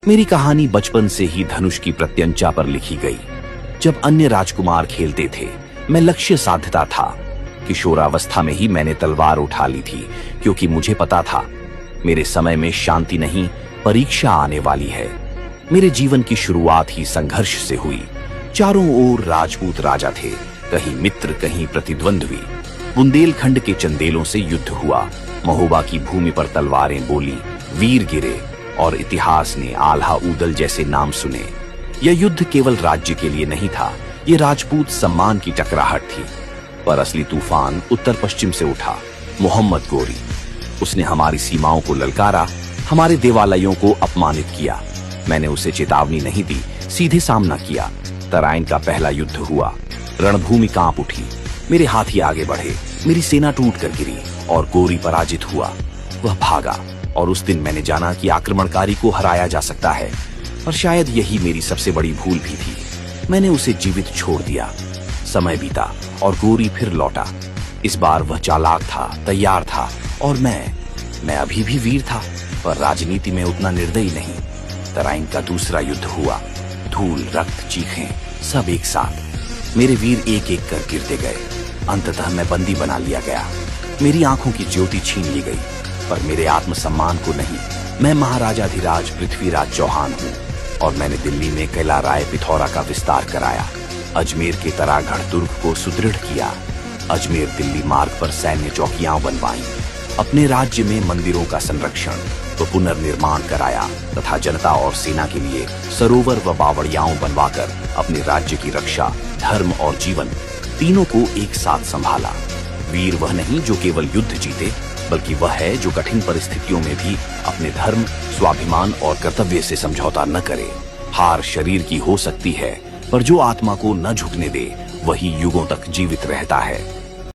मेरी कहानी बचपन से ही धनुष की प्रत्यंचा पर लिखी गई। जब अन्य राजकुमार खेलते थे, मैं लक्ष्य साधता था। किशोरावस्था में ही मैंने तलवार उठा ली थी, क्योंकि मुझे पता था मेरे समय में शांति नहीं, परीक्षा आने वाली है। मेरे जीवन की शुरुआत ही संघर्ष से हुई। चारों ओर राजपूत राजा थे, कहीं मित्र, कहीं प्रतिद्वंद्वी। बुंदेलखंड के चंदेलों से युद्ध हुआ। महोबा की भूमि पर तलवारें बोली, वीर गिरे और इतिहास ने आल्हा ऊदल जैसे नाम सुने। यह युद्ध केवल राज्य के लिए नहीं था, ये राजपूत सम्मान की टकराहट थी। पर असली तूफान उत्तर पश्चिम से उठा। मोहम्मद गोरी, उसने हमारी सीमाओं को ललकारा, हमारे देवालयों को अपमानित किया। मैंने उसे चेतावनी नहीं दी, सीधे सामना किया। तराइन का पहला युद्ध हुआ। रणभूमि कांप उठी। मेरे हाथी आगे बढ़े, मेरी सेना टूट कर गिरी और गोरी पराजित हुआ। वह भागा और उस दिन मैंने जाना कि आक्रमणकारी को हराया जा सकता है। और शायद यही मेरी सबसे बड़ी भूल भी थी। मैंने उसे जीवित छोड़ दिया। समय बीता और गोरी फिर लौटा। इस बार वह चालाक था, तैयार था, और मैं अभी भी वीर था, पर राजनीति में उतना निर्दयी नहीं। तराइन का दूसरा युद्ध हुआ। धूल, रक्त, चीखें, सब एक साथ। मेरे वीर एक एक कर गिरते गए। अंततः मैं बंदी बना लिया गया। मेरी आंखों की ज्योति छीन ली गई, पर मेरे आत्मसम्मान को नहीं। मैं महाराजाधिराज पृथ्वीराज चौहान हूँ, और मैंने दिल्ली में कैला राय पिथौरा का विस्तार कराया। अजमेर के तरागढ़ दुर्ग को सुदृढ़ किया। अजमेर दिल्ली मार्ग पर सैन्य चौकियां बनवाई। अपने राज्य में मंदिरों का संरक्षण व पुनर्निर्माण कराया तथा जनता और सेना के लिए सरोवर व बावड़ियाओं बनवाकर अपने राज्य की रक्षा, धर्म और जीवन तीनों को एक साथ संभाला। वीर वह नहीं जो केवल युद्ध जीते, बल्कि वह है जो कठिन परिस्थितियों में भी अपने धर्म, स्वाभिमान और कर्तव्य से समझौता न करे। हार शरीर की हो सकती है, पर जो आत्मा को न झुकने दे, वही युगों तक जीवित रहता है।